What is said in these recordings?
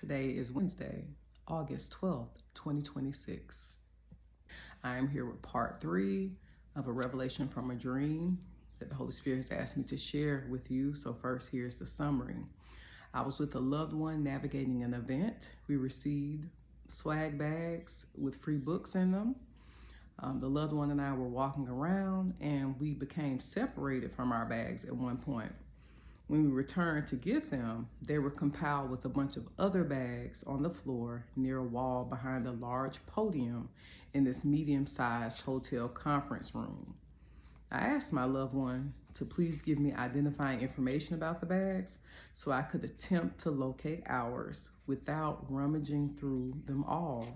Today is Wednesday, August 12th, 2026. I am here with part 3 of a revelation from a dream that the Holy Spirit has asked me to share with you. So first, here's the summary. I was with a loved one navigating an event. We received swag bags with free books in them. The loved one and I were walking around and we became separated from our bags at one point. When we returned to get them, they were compiled with a bunch of other bags on the floor near a wall behind a large podium in this medium-sized hotel conference room. I asked my loved one to please give me identifying information about the bags so I could attempt to locate ours without rummaging through them all,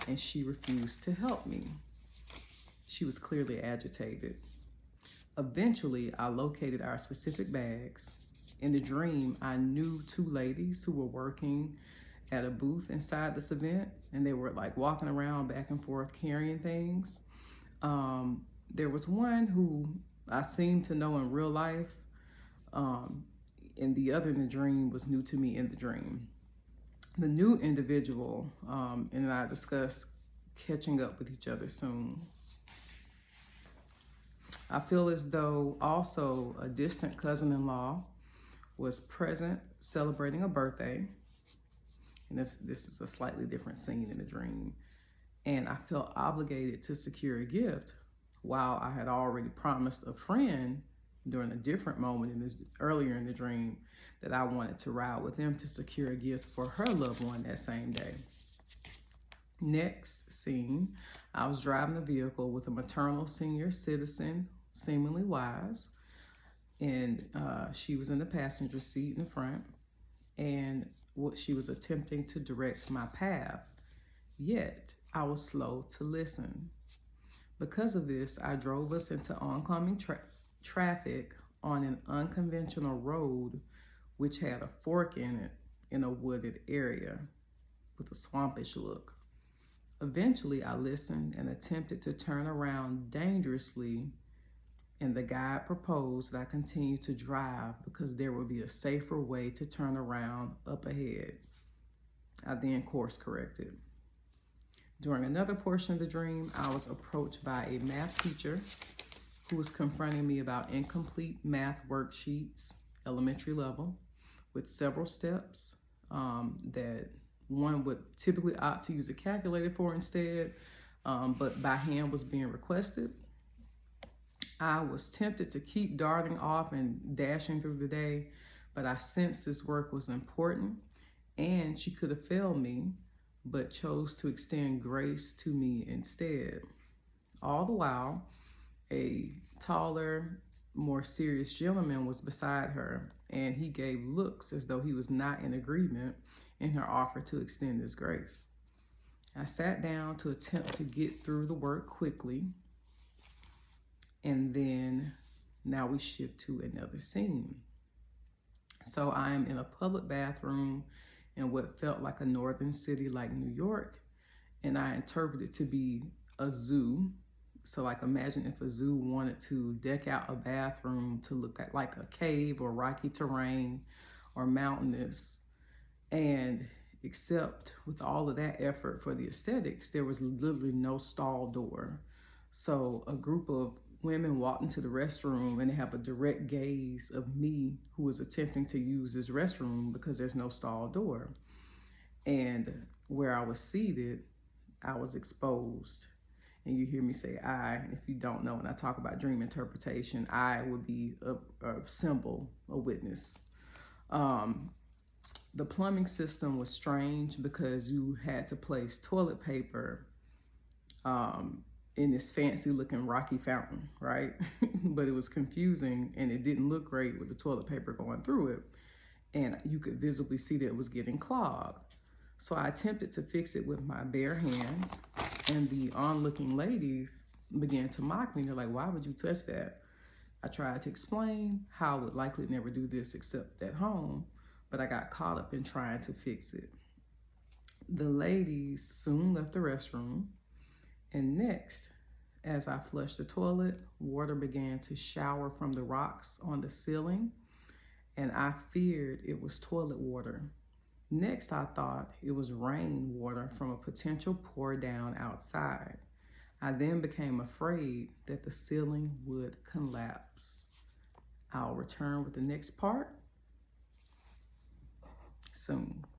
and she refused to help me. She was clearly agitated. Eventually, I located our specific bags. In the dream, I knew 2 ladies who were working at a booth inside this event, and they were like walking around back and forth carrying things. There was one who I seemed to know in real life, and the other in the dream was new to me in the dream. The new individual and I discussed catching up with each other soon. I feel as though also a distant cousin-in-law was present celebrating a birthday. And this is a slightly different scene in the dream. And I felt obligated to secure a gift while I had already promised a friend during a different moment earlier in the dream that I wanted to ride with them to secure a gift for her loved one that same day. Next scene, I was driving a vehicle with a maternal senior citizen, seemingly wise, and she was in the passenger seat in the front, and she was attempting to direct my path, yet I was slow to listen. Because of this, I drove us into oncoming traffic on an unconventional road which had a fork in it in a wooded area with a swampish look. Eventually, I listened and attempted to turn around dangerously, and the guide proposed that I continue to drive because there would be a safer way to turn around up ahead. I then course corrected. During another portion of the dream, I was approached by a math teacher who was confronting me about incomplete math worksheets, elementary level, with several steps that one would typically opt to use a calculator for instead, but by hand was being requested. I was tempted to keep darting off and dashing through the day, but I sensed this work was important and she could have failed me, but chose to extend grace to me instead. All the while, a taller, more serious gentleman was beside her, and he gave looks as though he was not in agreement in her offer to extend this grace. I sat down to attempt to get through the work quickly, and then now we shift to another scene. So I am in a public bathroom in what felt like a northern city like New York, and I interpreted it to be a zoo. So like imagine if a zoo wanted to deck out a bathroom to look like a cave or rocky terrain or mountainous. And except with all of that effort for the aesthetics, there was literally no stall door. So a group of women walked into the restroom and they have a direct gaze of me who was attempting to use this restroom because there's no stall door. And where I was seated, I was exposed. And you hear me say I. If you don't know, when I talk about dream interpretation, I would be a symbol, a witness. The plumbing system was strange because you had to place toilet paper in this fancy looking rocky fountain, right? But it was confusing and it didn't look great with the toilet paper going through it. And you could visibly see that it was getting clogged. So I attempted to fix it with my bare hands, and the onlooking ladies began to mock me. They're like, why would you touch that? I tried to explain how I would likely never do this except at home, but I got caught up in trying to fix it. The ladies soon left the restroom, and next, as I flushed the toilet, water began to shower from the rocks on the ceiling, and I feared it was toilet water. Next, I thought it was rainwater from a potential pour down outside. I then became afraid that the ceiling would collapse. I'll return with the next part soon.